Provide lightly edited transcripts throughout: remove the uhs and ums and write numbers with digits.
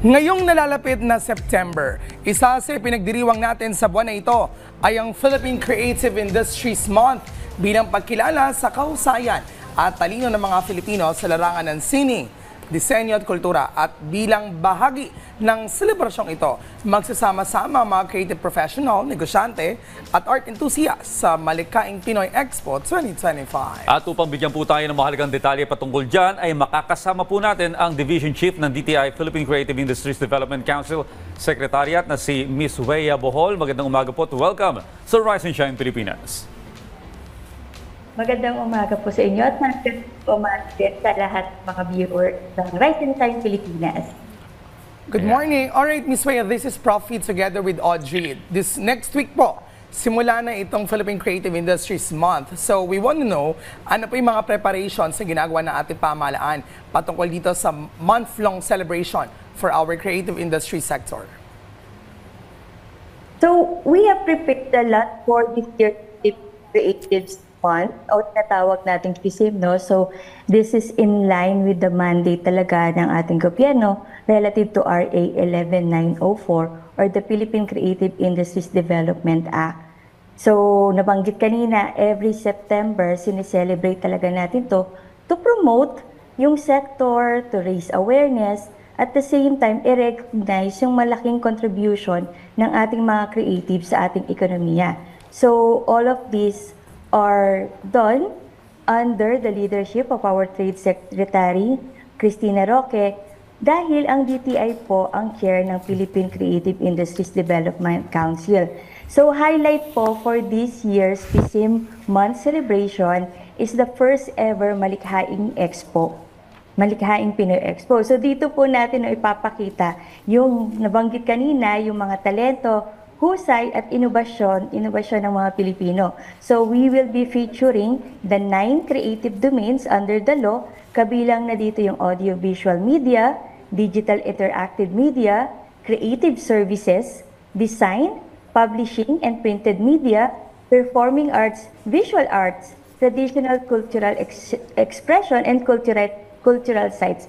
Ngayong nalalapit na September, isa sa pinagdiriwang natin sa buwan na ito ay ang Philippine Creative Industries Month bilang pagkilala sa kahusayan at talino ng mga Filipino sa larangan ng sining, disenyo at kultura. At bilang bahagi ng selebrasyong ito, magsasama-sama mga creative professional, negosyante at art enthusiasts sa Malikhaing Pinoy Expo 2025. At upang bigyan po tayo ng mahalagang detalye patungkol dyan, ay makakasama po natin ang Division Chief ng DTI Philippine Creative Industries Development Council Secretariat na si Miss Wea Bohol. Magandang umaga po at welcome sa Rise and Shine Pilipinas. Magandang umaga po sa inyo at magandang umaga sa lahat mga viewers ng Rise and Shine Pilipinas. Good morning. All right, Ms. Wea, this is Profi together with Audrey. This next week po, simula na itong Philippine Creative Industries Month. So we want to know, ano po yung mga preparations na ginagawa ng ating pamahalaan patungkol dito sa month-long celebration for our creative industry sector? So we have prepared a lot for this year's Creative Month, o tinatawag nating PCIM, no? So this is in line with the mandate talaga ng ating gobyerno relative to RA 11904 or the Philippine Creative Industries Development Act. So nabanggit kanina, every September sineselebrate talaga natin to promote yung sector, to raise awareness, at the same time i-recognize yung malaking contribution ng ating mga creative sa ating ekonomiya. So all of these are done under the leadership of our Trade Secretary, Cristina Roque, dahil ang DTI po ang chair ng Philippine Creative Industries Development Council. So highlight po for this year's PCIM month celebration is the first ever Malikhaing Expo. Malikhaing Pinoy Expo. So dito po natin ipapakita yung nabanggit kanina, yung mga talento, husay at inobasyon ng mga Pilipino. So we will be featuring the 9 creative domains under the law, kabilang na dito yung audiovisual media, digital interactive media, creative services, design, publishing and printed media, performing arts, visual arts, traditional cultural expression, and cultural sites.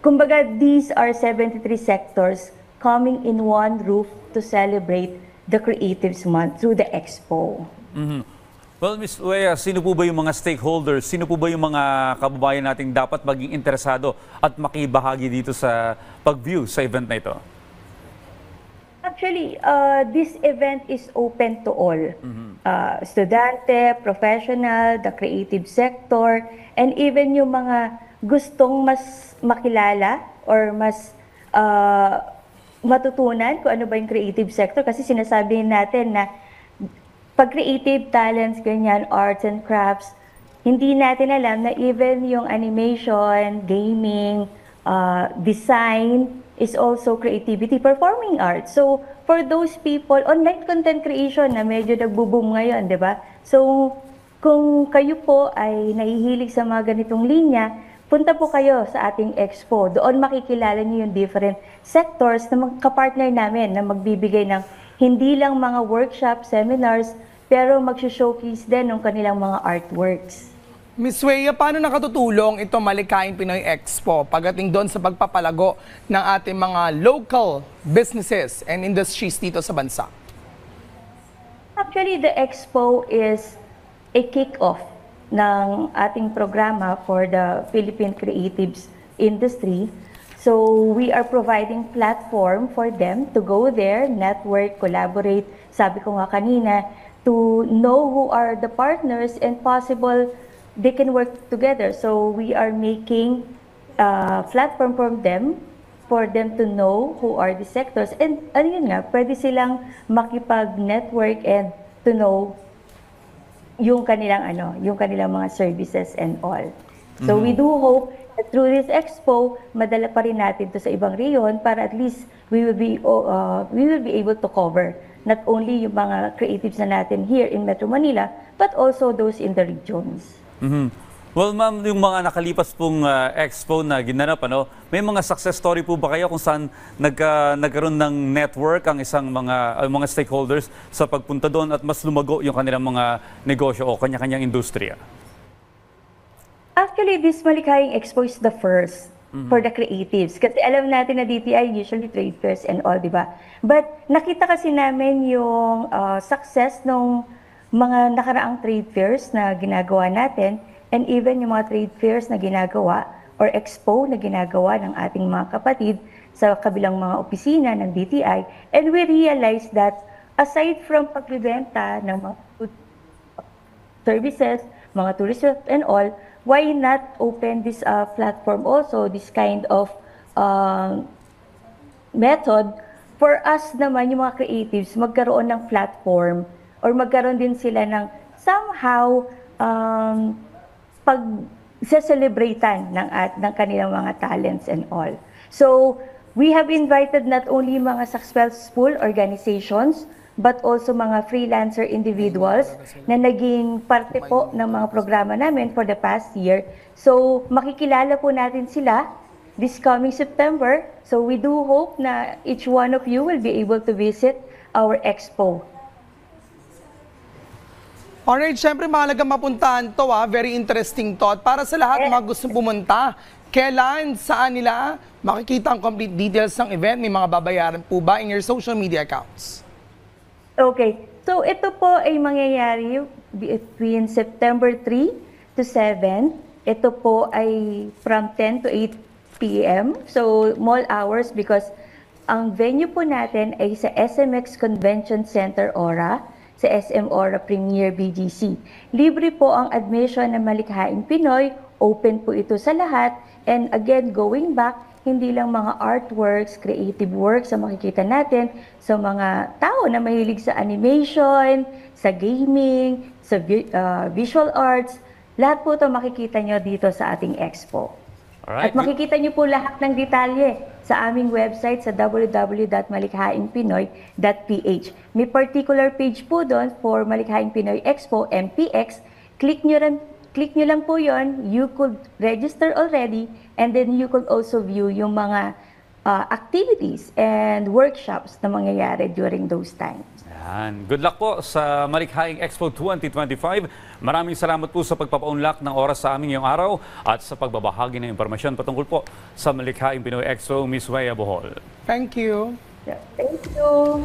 Kumbaga, these are 73 sectors coming in one roof to celebrate the Creatives Month through the Expo. Well, Ms. Wea, sino po ba yung mga stakeholders? Sino po ba yung mga kababayan nating dapat maging interesado at makibahagi dito sa pag-view sa event na ito? Actually, this event is open to all. Estudyante, professional, the creative sector, and even yung mga gustong mas makilala or mas matutunan kung ano ba yung creative sector. Kasi sinasabi natin na pag creative talents, ganyan, arts and crafts, hindi natin alam na even yung animation, gaming, design is also creativity, performing arts. So for those people, online content creation na medyo nagbo-boom ngayon, di ba? So kung kayo po ay nahihilig sa mga ganitong linya, punta po kayo sa ating expo. Doon makikilala niyo yung different sectors na magka-partner namin na magbibigay ng hindi lang mga workshop, seminars, pero mag-showcase din ng kanilang mga artworks. Ms. Wea, paano nakatutulong ito Malikhaing Pinoy Expo pagdating doon sa pagpapalago ng ating mga local businesses and industries dito sa bansa? Actually, the expo is a kick-off ng ating programa for the Philippine Creatives Industry. So we are providing platform for them to go there, network, collaborate, sabi ko nga kanina, to know who are the partners and possible they can work together. So we are making a platform for them to know who are the sectors. And ano yun nga, pwede silang makipag-network and to know yung kanilang mga services and all. So we do hope that through this expo, madala pa rin natin to sa ibang rehiyon para at least we will be able to cover not only yung mga creatives na natin here in Metro Manila, but also those in the regions. Well, ma'am, yung mga nakalipas pong expo na ginanap, may mga success story po ba kayo kung saan nagkaroon ng network ang isang mga stakeholders sa pagpunta doon at mas lumago yung kanilang mga negosyo o kanya-kanyang industriya? Actually, this Malikhaing Expo is the first for the creatives. Kasi alam natin na DTI usually trade fairs and all, di ba? But nakita kasi namin yung success ng mga nakaraang trade fairs na ginagawa natin and even yung mga trade fairs na ginagawa or expo na ginagawa ng ating mga kapatid sa kabilang mga opisina ng DTI. And we realized that aside from pagbibenta ng mga food services, mga tourism and all, why not open this platform also, this kind of method for us naman, yung mga creatives, magkaroon ng platform or magkaroon din sila ng somehow pag-celebratean ng kanilang mga talents and all. So, we have invited not only mga successful organizations, but also mga freelancer individuals na naging parte po ng mga programa namin for the past year. So, makikilala po natin sila this coming September. So, we do hope na each one of you will be able to visit our expo. Alright, syempre mahalagang mapuntahan to very interesting to. At para sa lahat ng mga gustong pumunta, kailan, saan nila makikita ang complete details ng event? May mga babayaran po ba in your social media accounts? Okay, so ito po ay mangyayari between September 3 to 7. Ito po ay from 10 to 8 p.m. So, mall hours because ang venue po natin ay sa SMX Convention Center Ora, sa SM Ora Premier BGC. Libre po ang admission ng Malikhaing Pinoy, open po ito sa lahat. And again, going back, hindi lang mga artworks, creative works ang makikita natin sa mga tao na mahilig sa animation, sa gaming, sa visual arts. Lahat po ito makikita nyo dito sa ating expo. Alright. At makikita nyo po lahat ng detalye sa aming website sa www.malikhaingpinoy.ph. May particular page po doon for Malikhaing Pinoy Expo, MPX. Click nyo lang po yon. You could register already and then you could also view yung mga activities and workshops na mangyayari during those times. Yan. Good luck po sa Malikhaing Expo 2025. Maraming salamat po sa pagpapaunlak ng oras sa amin ngayong araw at sa pagbabahagi ng impormasyon patungkol po sa Malikhaing Pinoy Expo, Miss Wea Bohol. Thank you. Thank you.